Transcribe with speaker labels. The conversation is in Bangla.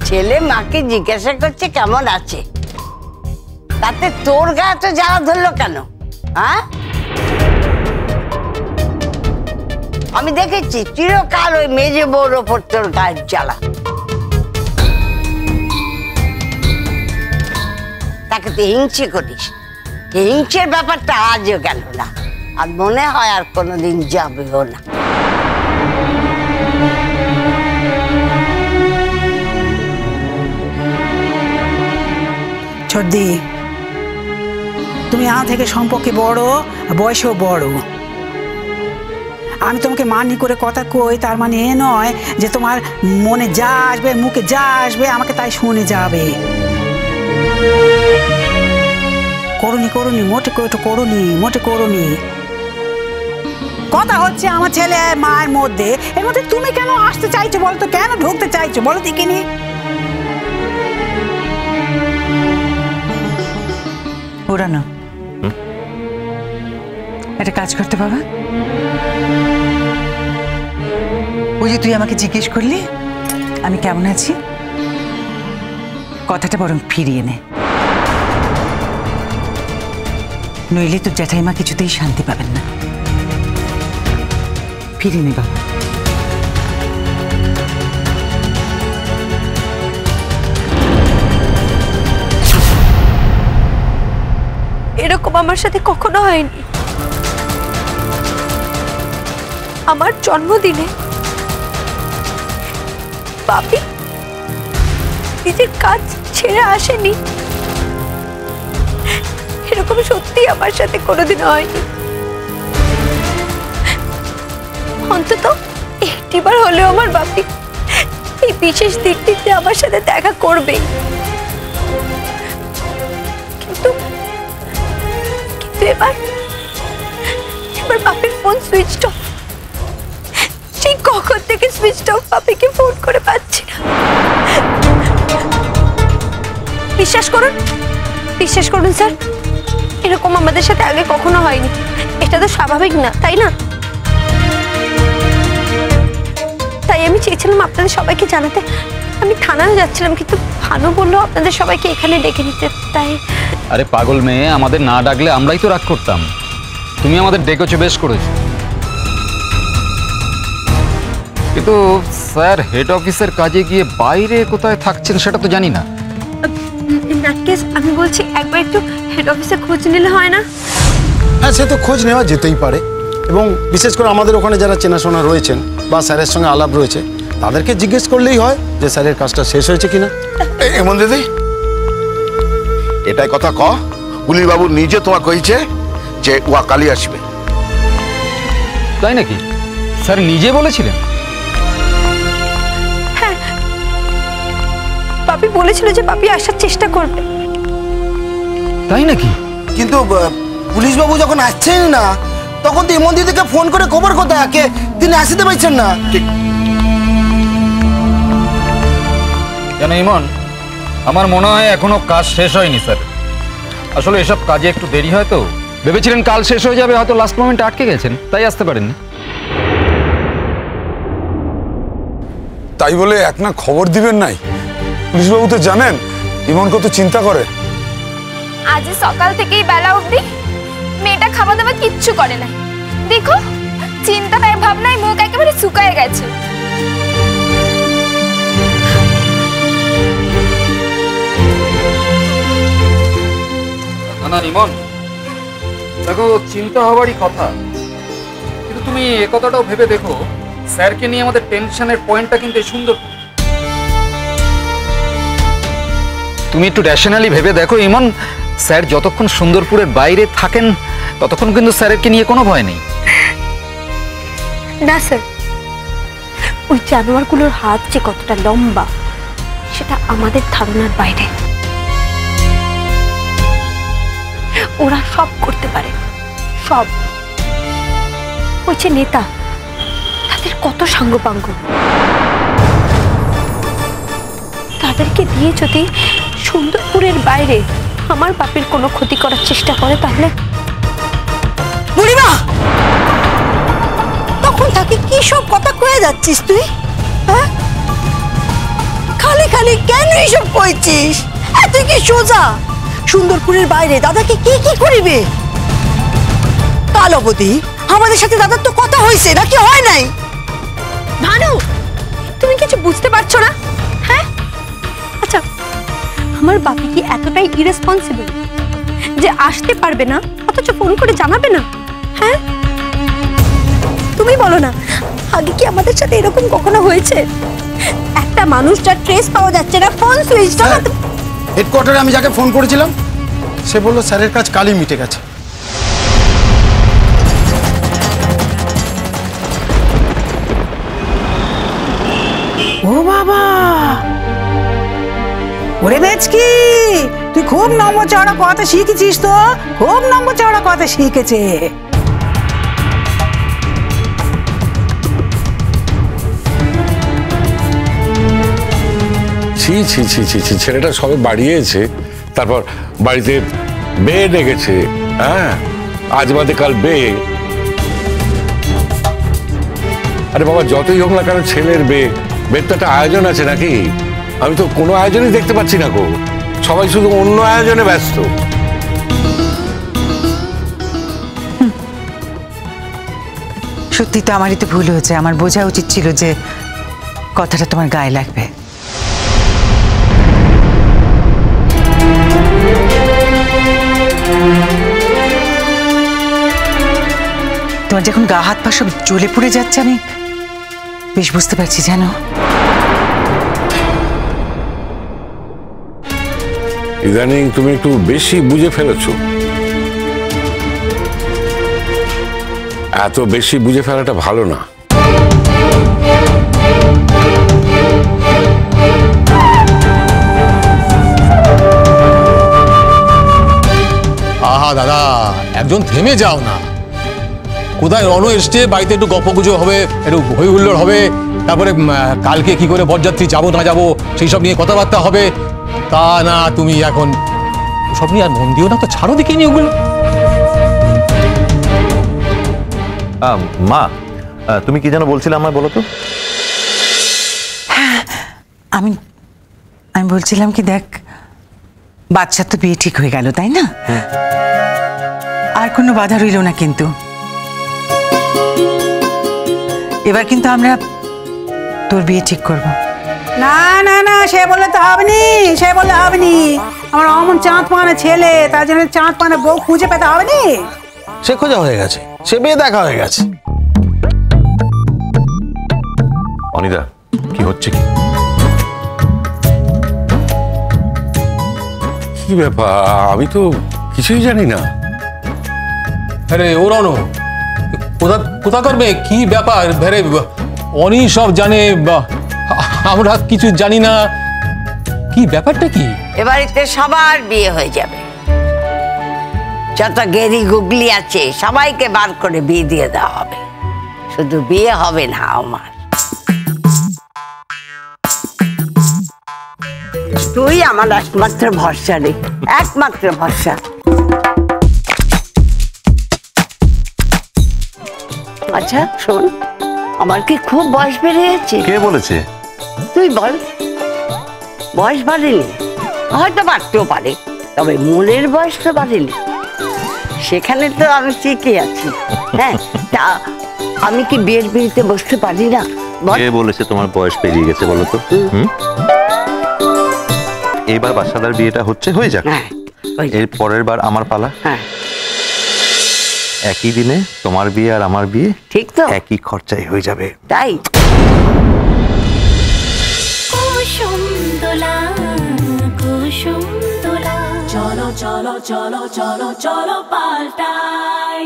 Speaker 1: ছেলে মাকে জিজ্ঞাসা করছে কেমন আছে, তাতে তোর গায়ে তো জ্বালা ধরলো কেন? হ্যাঁ, আমি দেখেছি চিরকাল ওই মেজে বউর ওপর তোর গায়ের জ্বালা। তাকে তুই হিংসে করিস, হিংসের ব্যাপারটা আজও গেল না, আর মনে হয় আর কোনোদিন যাবেও না।
Speaker 2: ছর্দি, তুমি আমার থেকে সম্পর্কে বড়, বয়সেও বড়। আমি তোমাকে মানি করে কথা কই, তার মানে এ নয় যে তোমার মনে যা আসবে, মুখে যা আসবে আমাকে তাই শুনে যাবে। করুনি করুনি, মোটে করুনি, মোটে করুনি। কথা হচ্ছে আমার ছেলে মায়ের মধ্যে, এর মধ্যে তুমি কেন আসতে চাইছো বলো তো? কেন ঢুকতে চাইছো বলো দেখিনি? পুরানো একটা কাজ করতে বাবা। ওই যে তুই আমাকে জিজ্ঞেস করলি আমি কেমন আছি, কথাটা বরং ফিরিয়ে নে, নইলে তোর জ্যাঠাইমা কিছুতেই শান্তি পাবেন না। ফিরিয়ে নে বাবা।
Speaker 3: এরকম আমার সাথে কখনো হয়নি। আমার জন্মদিনে বাপি নিজের কাজ ছেড়ে আসেনি, এরকম সত্যি আমার সাথে কোনোদিন হয়নি। অন্তত একটিবার হলেও আমার বাপি এই বিশেষ দিনটিতে আমার সাথে দেখা করবে। কিন্তু এবার বাপির ফোন সুইচ অফ। সেই কখন থেকে সুইচ অফ, বাপিকে ফোন করে পাচ্ছি না। বিশ্বাস করুন স্যার, এরকম আমাদের সাথে আগে কখনো হয়নি। এটা তো স্বাভাবিক না, তাই না? তাই আমি চেয়েছিলাম আপনাদের সবাইকে জানাতে। আমি থানায় যাচ্ছিলাম, কিন্তু ভানু বললো আপনাদের সবাইকে এখানে ডেকে নিতে, তাই।
Speaker 4: আরে পাগল মেয়ে, আমাদের না ডাকলে আমরাই তো রাগ করতাম। তুমি আমাদের ডেকেছো, বেশ করেছো। কিন্তু স্যার হেড অফিসের কাজে গিয়ে বাইরে কোথায় থাকছেন সেটা তো জানি না।
Speaker 3: আমি বলছি একবার একটু হেড অফিসে খোঁজ নিলে হয় না?
Speaker 5: হ্যাঁ, সে তো খোঁজ নেওয়া যেতেই পারে, এবং বিশেষ করে আমাদের ওখানে যারা চেনাশোনা রয়েছেন বা স্যারের সঙ্গে আলাপ রয়েছে তাদেরকে জিজ্ঞেস করলেই হয় যে স্যারের কাজটা শেষ হয়েছে কিনা।
Speaker 6: এমন দিদি এটাই কথা ক, পুলিশ বাবু নিজে তোমার কইছে যে ওয়া কালি আসবে।
Speaker 4: তাই নাকি? স্যার নিজে বলেছিলেন?
Speaker 3: হ্যাঁ, বাপি বলেছিল যে বাপি আসার চেষ্টা করবে।
Speaker 4: তাই নাকি?
Speaker 7: কিন্তু পুলিশ বাবু যখন আসছেন না, তখন তো ইমন দিদিকে ফোন করে খবর কোথায় কে তিনি আসতে পারছেন না।
Speaker 6: ঠিক।
Speaker 4: কেন ইমন, আমার মনে হয় এখনো কাজ শেষ হয়নি স্যার। আসলে এসব কাজে একটু দেরি হয় তো। ভেবেছিলেন কাল শেষ হয়ে যাবে, হয়তো লাস্ট মোমেন্টে আটকে গেছেন, তাই আসতে পারেননি।
Speaker 8: তাই বলে এক না খবর দিবেন নাই? পুলিশবাবু তো জানেন ইমন কত চিন্তা করে।
Speaker 9: আজ সকাল থেকেই বেলা অবধি মেয়েটা খাওয়া দাওয়া কিচ্ছু করে না। দেখো, চিন্তায় ভাবনায় মুখ একেবারে শুকায় গেছে।
Speaker 4: না ইমন, দেখো চিন্তা হওয়ারই কথা, কিন্তু তুমি এ কথাটাও ভেবে দেখো, স্যারকে নিয়ে আমাদের টেনশনের পয়েন্টটা কিন্তু সুন্দর। তুমি একটু রেশনালি ভেবে দেখো ইমন, স্যার যতক্ষণ সুন্দরপুরের বাইরে থাকেন ততক্ষণ কিন্তু স্যারকে নিয়ে কোনো ভয় নেই।
Speaker 3: না স্যার, ওই জানোয়ারগুলোর হাত যে কতটা লম্বা সেটা আমাদের ধারণার বাইরে। ওরা সব করতে পারে, সব। ওই যে নেতা, তাদের কত সাঙ্গপাঙ্গ, তাদেরকে দিয়ে যদি সুন্দরপুরের বাইরে আমার বাপের কোনো ক্ষতি করার চেষ্টা করে, তাহলে
Speaker 2: বুড়িমা, তখন তাকে কি সব কথা কয়ে যাচ্ছিস তুই? হ্যাঁ, খালি
Speaker 10: এখানে কেন এসব কইছিস? এত কি সোজা? সুন্দরপুরের বাইরে দাদাকে কে কি করিবে? কাল অবধি আমাদের সাথে দাদার তো কথা হয়েছে নাকি হয় নাই?
Speaker 3: ভানু, তুমি কিছু বুঝতে পারছো না? হ্যাঁ, আচ্ছা, আমার বাপি কি এতটাই ইরেসপন্সিবল যে আসতে পারবে না অথচ ফোন করে জানাবে না? হ্যাঁ, তুমি বলো না, আগে কি আমাদের সাথে এরকম কখনো হয়েছে? একটা মানুষ যার ট্রেস পাওয়া যাচ্ছে না, ফোন সুইচ অফ।
Speaker 5: হেডকোয়ার্টারে আমি যাকে ফোন করেছিলাম সে বললো স্যারের কাজ কালই মিটে গেছে।
Speaker 2: ও বাবা, ওরে বেচকি, তুই খুব নম্বর চড়া কথা শিখেছিস তো, খুব নম্বর চড়া কথা শিখেছে।
Speaker 11: ছি ছি ছি ছি ছি, ছেলেটা সবে বাড়িয়েছে, তারপর বাড়িতে বিয়ে ডেকেছে। হ্যাঁ, আজ বাদে কাল বিয়ে। আরে বাবা, যতই হোক না কেন ছেলের বিয়ের তো একটা আয়োজন আছে নাকি? আমি তো কোনো আয়োজনই দেখতে পাচ্ছি না গো, সবাই শুধু অন্য আয়োজনে ব্যস্ত।
Speaker 12: সত্যি তো আমারই তো ভুল হয়েছে, আমার বোঝা উচিত ছিল যে কথাটা তোমার গায়ে লাগবে। তোমার যখন গা হাত পা সব জ্বলে পুড়ে যাচ্ছে আমি বেশ বুঝতে পারছি, জানো।
Speaker 11: ইদানিং তুমি একটু বেশি বুঝে ফেলেছো। এত বেশি বুঝে ফেলাটা ভালো না।
Speaker 13: আহা দাদা, একজন থেমে যাও না। কোথায় রণ এসছে, বাড়িতে একটু গল্পগুজব হবে, একটু হই হুল্লোড় হবে, তারপরে কালকে কি করে বরযাত্রী যাবো না যাবো সেই সব নিয়ে কথাবার্তা হবে। তা না, তুমি এখন সব নিয়ে আর মন দিও না তো, ছাড়ো দেখে নিয়ে ওগুলো।
Speaker 14: মা, তুমি কি যেন বলছিলে আমায়, বলো তো।
Speaker 12: আমি বলছিলাম কি, দেখ, বাচ্চার তো বিয়ে ঠিক হয়ে গেল, তাই না? আর কোনো বাধা রইল না, কিন্তু এবার কিন্তু আমরা তোর বিয়ে ঠিক করব।
Speaker 2: না না না, সে বললে তো হবে নি, সে বললে হবে নি। আমার অমন চাঁদ পানা ছেলে, তার জন্য চাঁদ পানা বউ খুঁজে পেতে হবে নি।
Speaker 7: সে খোঁজা হয়ে গেছে, সে বিয়ে দেখা হয়ে গেছে।
Speaker 14: অনিদা, কি হচ্ছে কি?
Speaker 11: কি ব্যাপার, আমি তো কিছুই জানি না।
Speaker 13: আরে ও রণ, কোথা করবে, কি ব্যাপার? ভেরে অনি সব জানে, আমরা কিছু জানি না। কি ব্যাপারটা কি?
Speaker 1: এ বাড়িতে সবার বিয়ে হয়ে যাবে, যত গেরি গুগলি আছে সবাইকে বার করে বিয়ে দিয়ে দেওয়া হবে। শুধু বিয়ে হবে না আমার, তুই আমার একমাত্র ভরসা রে, একমাত্র ভরসা। আচ্ছা শোন, আমার কি খুব বয়স বেড়েছে?
Speaker 14: কে বলেছে?
Speaker 1: তুই বল। বয়স বাড়েনি, হয়তো বাড়তেও পারে, তবে মনের বয়স তো বাড়েনি। সেখানে তো আমি ঠিকই আছি। হ্যাঁ, তা আমি কি বিয়ের বিয়েতে বসতে পারি না?
Speaker 14: কে বলেছে তোমার বয়স পেরিয়ে গেছে, বলো তো? এইবার বাসাদার বিয়েটা হচ্ছে, হয়ে যাক। এর পরের বার আমার পালা। একই দিনে তোমার বিয়ে আর আমার বিয়ে,
Speaker 1: ঠিক তো?
Speaker 14: একই খরচায় হয়ে যাবে।
Speaker 1: তাই
Speaker 15: চলো চলো চলো চলো চলো পাল্টাই।